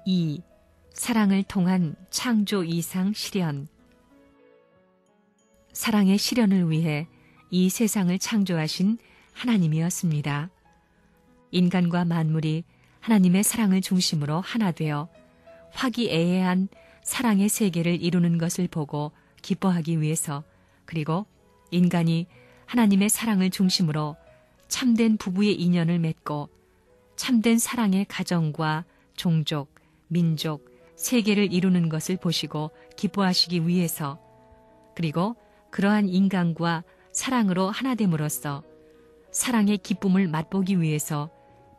2. 사랑을 통한 창조 이상 실현. 사랑의 실현을 위해 이 세상을 창조하신 하나님이었습니다. 인간과 만물이 하나님의 사랑을 중심으로 하나 되어 화기애애한 사랑의 세계를 이루는 것을 보고 기뻐하기 위해서, 그리고 인간이 하나님의 사랑을 중심으로 참된 부부의 인연을 맺고 참된 사랑의 가정과 종족, 민족, 세계를 이루는 것을 보시고 기뻐하시기 위해서, 그리고 그러한 인간과 사랑으로 하나됨으로써 사랑의 기쁨을 맛보기 위해서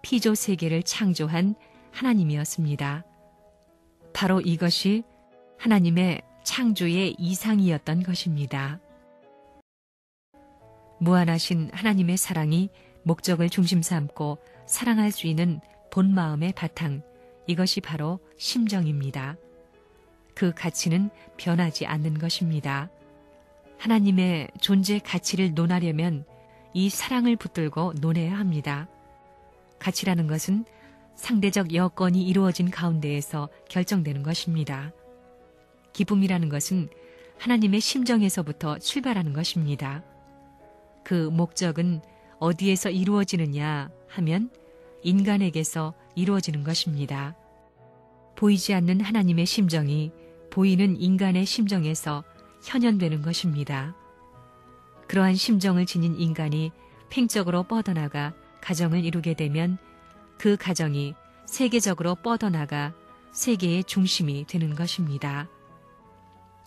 피조 세계를 창조한 하나님이었습니다. 바로 이것이 하나님의 창조의 이상이었던 것입니다. 무한하신 하나님의 사랑이 목적을 중심 삼고 사랑할 수 있는 본 마음의 바탕, 이것이 바로 심정입니다. 그 가치는 변하지 않는 것입니다. 하나님의 존재 가치를 논하려면 이 사랑을 붙들고 논해야 합니다. 가치라는 것은 상대적 여건이 이루어진 가운데에서 결정되는 것입니다. 기쁨이라는 것은 하나님의 심정에서부터 출발하는 것입니다. 그 목적은 어디에서 이루어지느냐 하면 인간에게서 이루어지는 것입니다. 보이지 않는 하나님의 심정이 보이는 인간의 심정에서 현현되는 것입니다. 그러한 심정을 지닌 인간이 팽적으로 뻗어나가 가정을 이루게 되면 그 가정이 세계적으로 뻗어나가 세계의 중심이 되는 것입니다.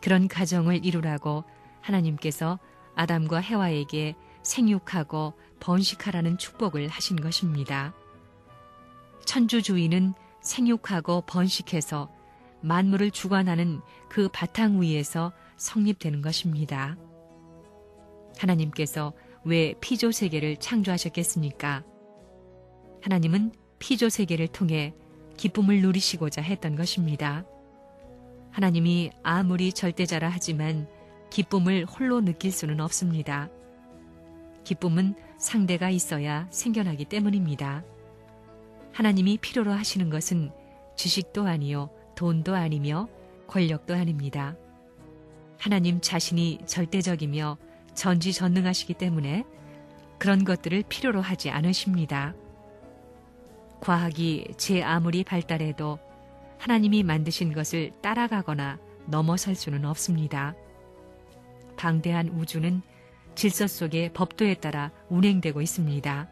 그런 가정을 이루라고 하나님께서 아담과 해와에게 생육하고 번식하라는 축복을 하신 것입니다. 천주주의는 생육하고 번식해서 만물을 주관하는 그 바탕 위에서 성립되는 것입니다. 하나님께서 왜 피조 세계를 창조하셨겠습니까? 하나님은 피조 세계를 통해 기쁨을 누리시고자 했던 것입니다. 하나님이 아무리 절대자라 하지만 기쁨을 홀로 느낄 수는 없습니다. 기쁨은 상대가 있어야 생겨나기 때문입니다. 하나님이 필요로 하시는 것은 지식도 아니요, 돈도 아니며 권력도 아닙니다. 하나님 자신이 절대적이며 전지전능하시기 때문에 그런 것들을 필요로 하지 않으십니다. 과학이 제 아무리 발달해도 하나님이 만드신 것을 따라가거나 넘어설 수는 없습니다. 방대한 우주는 질서 속의 법도에 따라 운행되고 있습니다.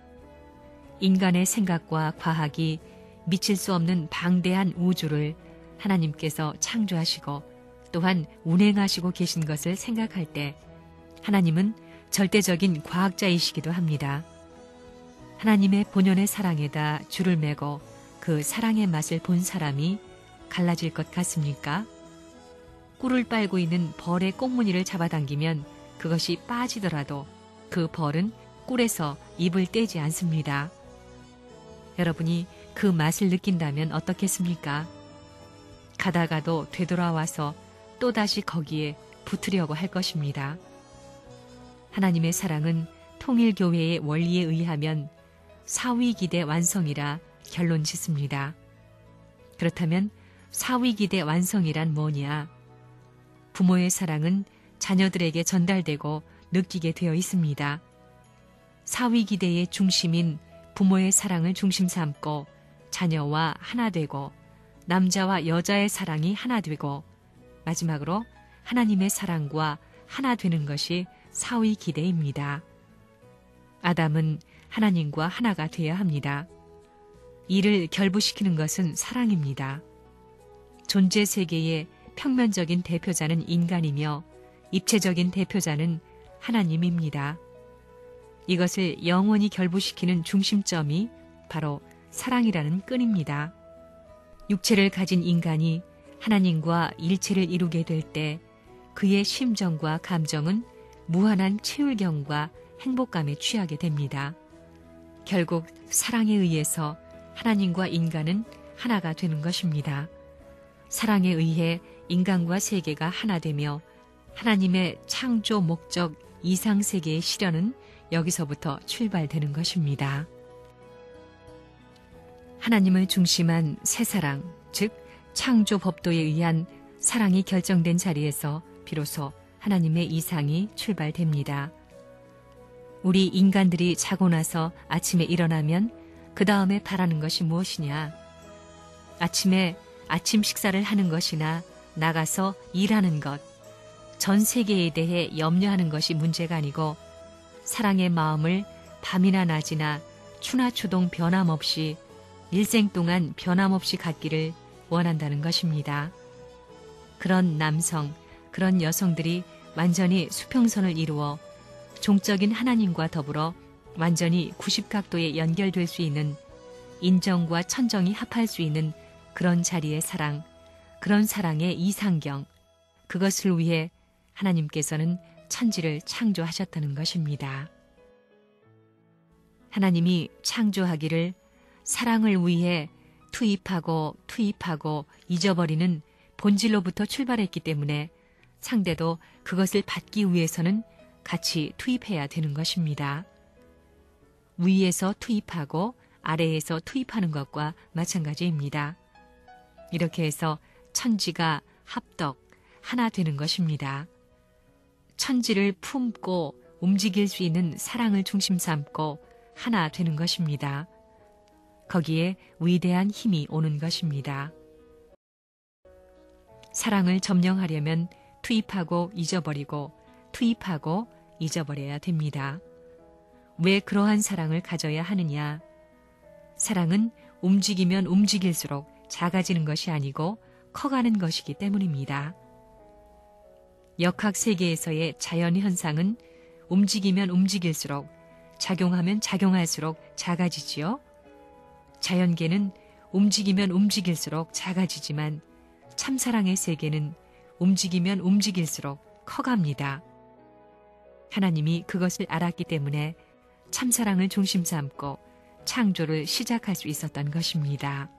인간의 생각과 과학이 미칠 수 없는 방대한 우주를 하나님께서 창조하시고 또한 운행하시고 계신 것을 생각할 때 하나님은 절대적인 과학자이시기도 합니다. 하나님의 본연의 사랑에다 줄을 매고 그 사랑의 맛을 본 사람이 갈라질 것 같습니까? 꿀을 빨고 있는 벌의 꽁무니를 잡아당기면 그것이 빠지더라도 그 벌은 꿀에서 입을 떼지 않습니다. 여러분이 그 맛을 느낀다면 어떻겠습니까? 가다가도 되돌아와서 또다시 거기에 붙으려고 할 것입니다. 하나님의 사랑은 통일교회의 원리에 의하면 사위기대 완성이라 결론 짓습니다. 그렇다면 사위기대 완성이란 뭐냐? 부모의 사랑은 자녀들에게 전달되고 느끼게 되어 있습니다. 사위기대의 중심인 부모의 사랑을 중심 삼고 자녀와 하나 되고 남자와 여자의 사랑이 하나 되고 마지막으로 하나님의 사랑과 하나 되는 것이 사위기대입니다. 아담은 하나님과 하나가 되어야 합니다. 이를 결부시키는 것은 사랑입니다. 존재 세계의 평면적인 대표자는 인간이며 입체적인 대표자는 하나님입니다. 이것을 영원히 결부시키는 중심점이 바로 사랑이라는 끈입니다. 육체를 가진 인간이 하나님과 일체를 이루게 될 때 그의 심정과 감정은 무한한 채울경과 행복감에 취하게 됩니다. 결국 사랑에 의해서 하나님과 인간은 하나가 되는 것입니다. 사랑에 의해 인간과 세계가 하나 되며 하나님의 창조 목적 이상 세계의 실현은 여기서부터 출발되는 것입니다. 하나님을 중심한 새 사랑, 즉 창조 법도에 의한 사랑이 결정된 자리에서 비로소 하나님의 이상이 출발됩니다. 우리 인간들이 자고 나서 아침에 일어나면 그 다음에 바라는 것이 무엇이냐? 아침에 아침 식사를 하는 것이나 나가서 일하는 것, 전 세계에 대해 염려하는 것이 문제가 아니고 사랑의 마음을 밤이나 낮이나 추나 추동 변함없이 일생 동안 변함없이 갖기를 원한다는 것입니다. 그런 남성, 그런 여성들이 완전히 수평선을 이루어 종적인 하나님과 더불어 완전히 90각도에 연결될 수 있는 인정과 천정이 합할 수 있는 그런 자리의 사랑, 그런 사랑의 이상경, 그것을 위해 하나님께서는 천지를 창조하셨다는 것입니다. 하나님이 창조하기를 사랑을 위해 투입하고 잊어버리는 본질로부터 출발했기 때문에 상대도 그것을 받기 위해서는 같이 투입해야 되는 것입니다. 위에서 투입하고 아래에서 투입하는 것과 마찬가지입니다. 이렇게 해서 천지가 합덕, 하나 되는 것입니다. 천지를 품고 움직일 수 있는 사랑을 중심 삼고 하나 되는 것입니다. 거기에 위대한 힘이 오는 것입니다. 사랑을 점령하려면 투입하고 잊어버리고 투입하고 잊어버려야 됩니다. 왜 그러한 사랑을 가져야 하느냐? 사랑은 움직이면 움직일수록 작아지는 것이 아니고 커가는 것이기 때문입니다. 역학 세계에서의 자연 현상은 움직이면 움직일수록 작용하면 작용할수록 작아지지요. 자연계는 움직이면 움직일수록 작아지지만 참사랑의 세계는 움직이면 움직일수록 커갑니다. 하나님이 그것을 알았기 때문에 참사랑을 중심 삼고 창조를 시작할 수 있었던 것입니다.